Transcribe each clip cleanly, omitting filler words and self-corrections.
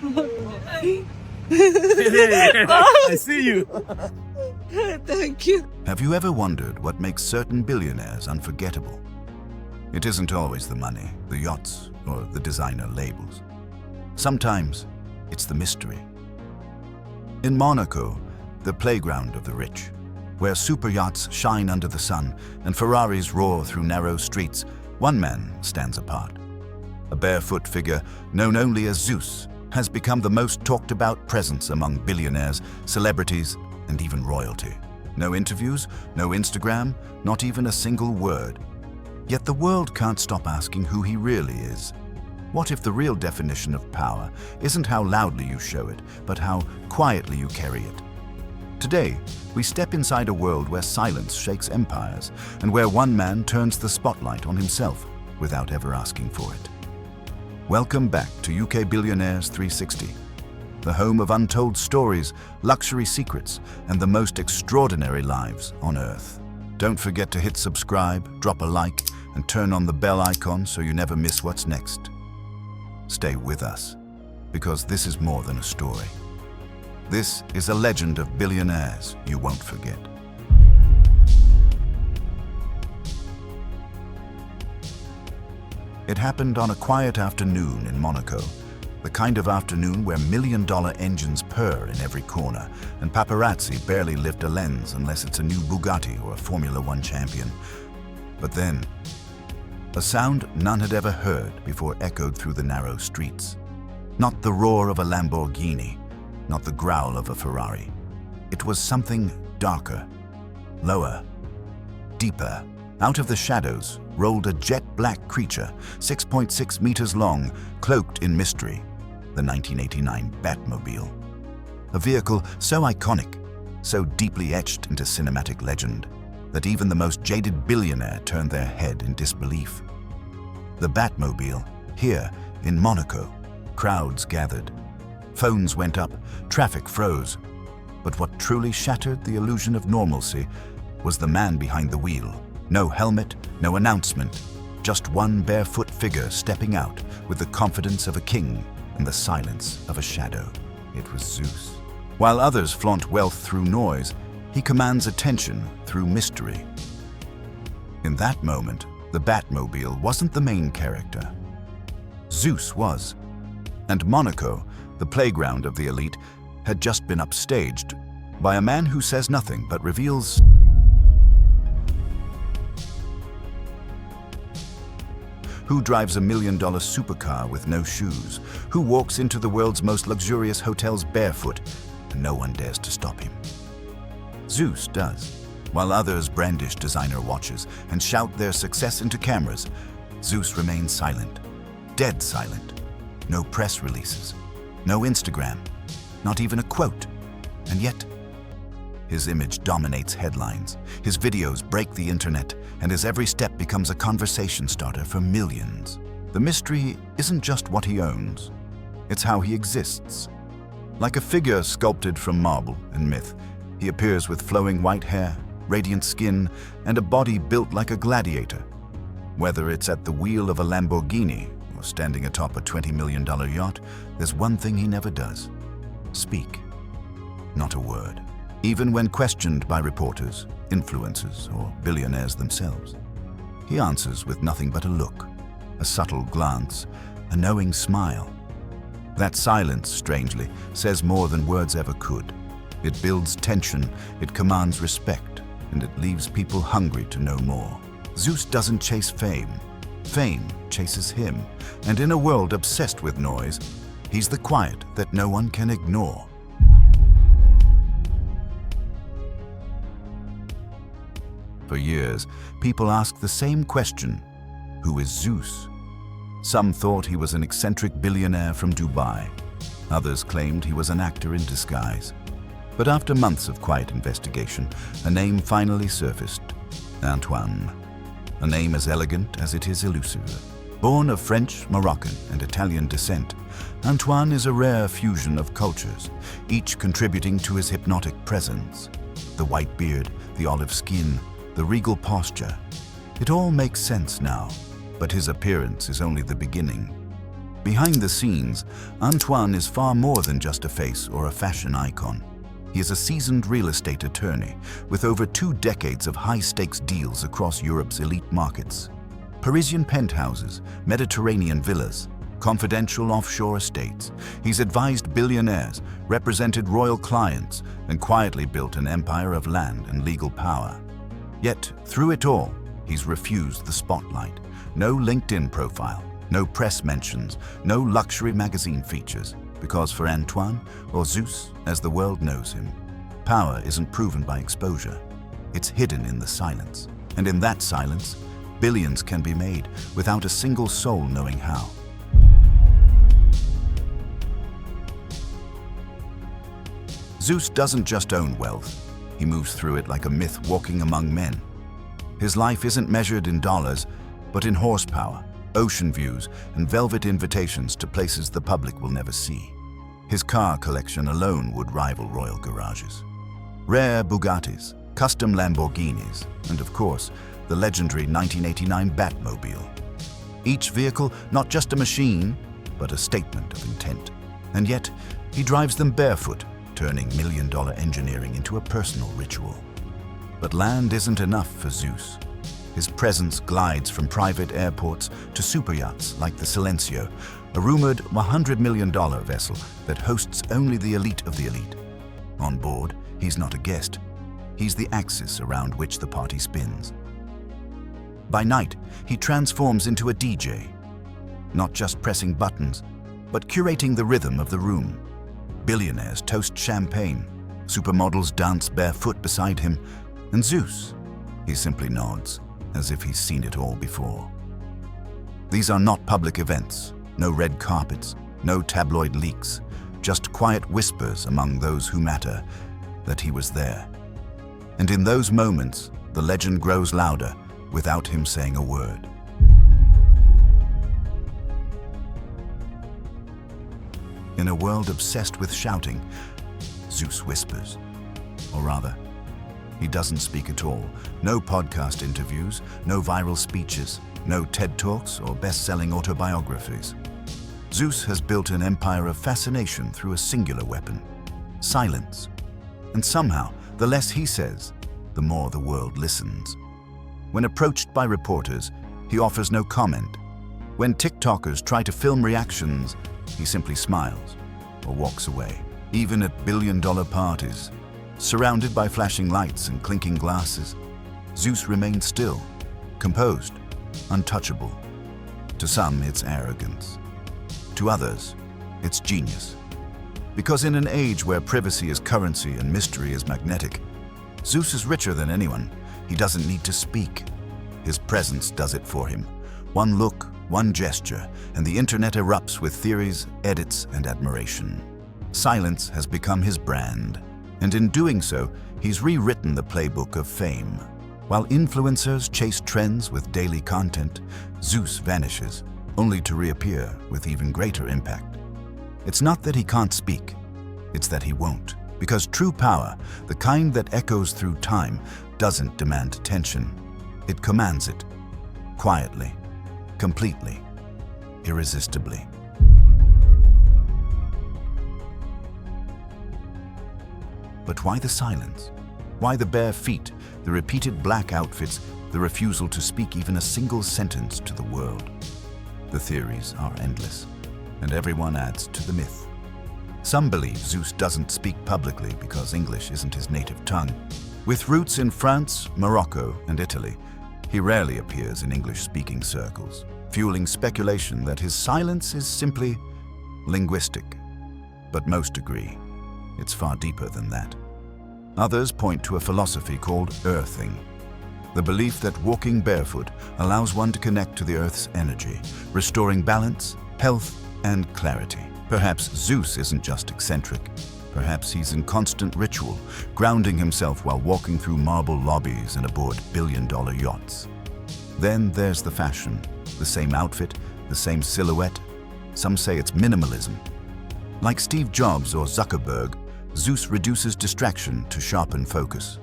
I see you. Thank you. Have you ever wondered what makes certain billionaires unforgettable? It isn't always the money, the yachts, or the designer labels. Sometimes it's the mystery. In Monaco, the playground of the rich, where superyachts shine under the sun and Ferraris roar through narrow streets, one man stands apart. A barefoot figure known only as Zeus has become the most talked about presence among billionaires, celebrities, and even royalty. No interviews, no Instagram, not even a single word. Yet the world can't stop asking who he really is. What if the real definition of power isn't how loudly you show it, but how quietly you carry it? Today, we step inside a world where silence shakes empires and where one man turns the spotlight on himself without ever asking for it. Welcome back to UK Billionaires 360, the home of untold stories, luxury secrets, and the most extraordinary lives on Earth. Don't forget to hit subscribe, drop a like, and turn on the bell icon so you never miss what's next. Stay with us, because this is more than a story. This is a legend of billionaires you won't forget. It happened on a quiet afternoon in Monaco, the kind of afternoon where million-dollar engines purr in every corner and paparazzi barely lift a lens unless it's a new Bugatti or a Formula One champion. But then, a sound none had ever heard before echoed through the narrow streets. Not the roar of a Lamborghini, not the growl of a Ferrari. It was something darker, lower, deeper. Out of the shadows rolled a jet-black creature, 6.6 meters long, cloaked in mystery, the 1989 Batmobile. A vehicle so iconic, so deeply etched into cinematic legend, that even the most jaded billionaire turned their head in disbelief. The Batmobile, here in Monaco, crowds gathered. Phones went up, traffic froze. But what truly shattered the illusion of normalcy was the man behind the wheel. No helmet, no announcement, just one barefoot figure stepping out with the confidence of a king and the silence of a shadow. It was Zeus. While others flaunt wealth through noise, he commands attention through mystery. In that moment, the Batmobile wasn't the main character. Zeus was. And Monaco, the playground of the elite, had just been upstaged by a man who says nothing but reveals. Who drives $1 million supercar with no shoes? Who walks into the world's most luxurious hotels barefoot, and no one dares to stop him? Zeus does. While others brandish designer watches and shout their success into cameras, Zeus remains silent, dead silent. No press releases, no Instagram, not even a quote. And yet, his image dominates headlines, his videos break the internet, and his every step becomes a conversation starter for millions. The mystery isn't just what he owns, it's how he exists. Like a figure sculpted from marble and myth, he appears with flowing white hair, radiant skin, and a body built like a gladiator. Whether it's at the wheel of a Lamborghini or standing atop a $20 million yacht, there's one thing he never does: speak. Not a word. Even when questioned by reporters, influencers, or billionaires themselves, he answers with nothing but a look, a subtle glance, a knowing smile. That silence, strangely, says more than words ever could. It builds tension, it commands respect, and it leaves people hungry to know more. Zeus doesn't chase fame. Fame chases him, and in a world obsessed with noise, he's the quiet that no one can ignore. For years, people asked the same question: who is Zeus? Some thought he was an eccentric billionaire from Dubai. Others claimed he was an actor in disguise. But after months of quiet investigation, a name finally surfaced: Antoine. A name as elegant as it is elusive. Born of French, Moroccan, and Italian descent, Antoine is a rare fusion of cultures, each contributing to his hypnotic presence. The white beard, the olive skin, the regal posture. It all makes sense now, but his appearance is only the beginning. Behind the scenes, Antoine is far more than just a face or a fashion icon. He is a seasoned real estate attorney with over 2 decades of high-stakes deals across Europe's elite markets. Parisian penthouses, Mediterranean villas, confidential offshore estates. He's advised billionaires, represented royal clients, and quietly built an empire of land and legal power. Yet, through it all, he's refused the spotlight. No LinkedIn profile, no press mentions, no luxury magazine features. Because for Antoine, or Zeus, as the world knows him, power isn't proven by exposure. It's hidden in the silence. And in that silence, billions can be made without a single soul knowing how. Zeus doesn't just own wealth. He moves through it like a myth walking among men. His life isn't measured in dollars, but in horsepower, ocean views, and velvet invitations to places the public will never see. His car collection alone would rival royal garages. Rare Bugattis, custom Lamborghinis, and of course, the legendary 1989 Batmobile. Each vehicle not just a machine, but a statement of intent. And yet, he drives them barefoot, turning million-dollar engineering into a personal ritual. But land isn't enough for Zeus. His presence glides from private airports to superyachts like the Silencio, a rumored $100 million vessel that hosts only the elite of the elite. On board, he's not a guest. He's the axis around which the party spins. By night, he transforms into a DJ, not just pressing buttons, but curating the rhythm of the room. Billionaires toast champagne, supermodels dance barefoot beside him, and Zeus, he simply nods, as if he's seen it all before. These are not public events, no red carpets, no tabloid leaks, just quiet whispers among those who matter that he was there. And in those moments, the legend grows louder without him saying a word. In a world obsessed with shouting, Zeus whispers. Or rather, he doesn't speak at all. No podcast interviews, no viral speeches, no TED Talks or best-selling autobiographies. Zeus has built an empire of fascination through a singular weapon: silence. And somehow, the less he says, the more the world listens. When approached by reporters, he offers no comment. When TikTokers try to film reactions, he simply smiles or walks away. Even at billion-dollar parties, surrounded by flashing lights and clinking glasses, Zeus remains still, composed, untouchable. To some, it's arrogance. To others, it's genius. Because in an age where privacy is currency and mystery is magnetic, Zeus is richer than anyone. He doesn't need to speak. His presence does it for him. One look, one gesture, and the internet erupts with theories, edits, and admiration. Silence has become his brand, and in doing so, he's rewritten the playbook of fame. While influencers chase trends with daily content, Zeus vanishes, only to reappear with even greater impact. It's not that he can't speak, it's that he won't. Because true power, the kind that echoes through time, doesn't demand attention. It commands it, quietly, completely, irresistibly. But why the silence? Why the bare feet, the repeated black outfits, the refusal to speak even a single sentence to the world? The theories are endless, and everyone adds to the myth. Some believe Zeus doesn't speak publicly because English isn't his native tongue. With roots in France, Morocco, and Italy, he rarely appears in English-speaking circles, fueling speculation that his silence is simply linguistic. But most agree, it's far deeper than that. Others point to a philosophy called earthing, the belief that walking barefoot allows one to connect to the Earth's energy, restoring balance, health, and clarity. Perhaps Zeus isn't just eccentric. Perhaps he's in constant ritual, grounding himself while walking through marble lobbies and aboard billion-dollar yachts. Then there's the fashion, the same outfit, the same silhouette. Some say it's minimalism. Like Steve Jobs or Zuckerberg, Zeus reduces distraction to sharpen focus.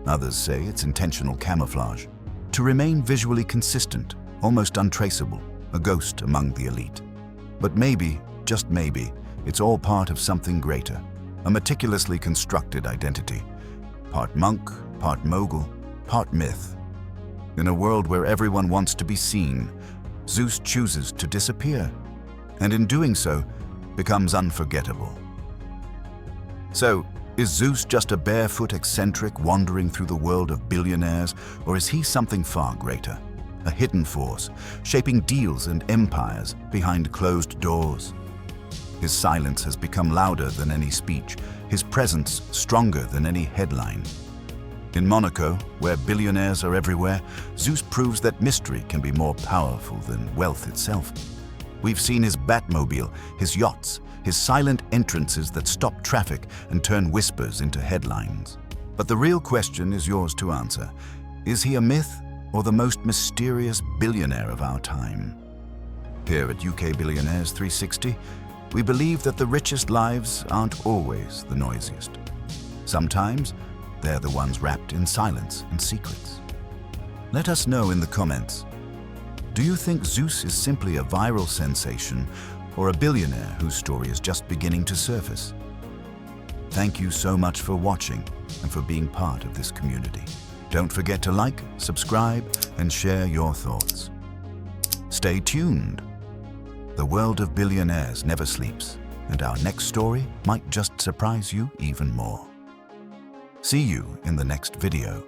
Others say it's intentional camouflage, to remain visually consistent, almost untraceable, a ghost among the elite. But maybe, just maybe, it's all part of something greater, a meticulously constructed identity. Part monk, part mogul, part myth. In a world where everyone wants to be seen, Zeus chooses to disappear, and in doing so, becomes unforgettable. So, is Zeus just a barefoot eccentric wandering through the world of billionaires, or is he something far greater? A hidden force, shaping deals and empires behind closed doors. His silence has become louder than any speech, his presence stronger than any headline. In Monaco, where billionaires are everywhere, Zeus proves that mystery can be more powerful than wealth itself. We've seen his Batmobile, his yachts, his silent entrances that stop traffic and turn whispers into headlines. But the real question is yours to answer. Is he a myth or the most mysterious billionaire of our time? Here at UK Billionaires 360, we believe that the richest lives aren't always the noisiest. Sometimes, they're the ones wrapped in silence and secrets. Let us know in the comments. Do you think Zeus is simply a viral sensation or a billionaire whose story is just beginning to surface? Thank you so much for watching and for being part of this community. Don't forget to like, subscribe, and share your thoughts. Stay tuned. The world of billionaires never sleeps, and our next story might just surprise you even more. See you in the next video.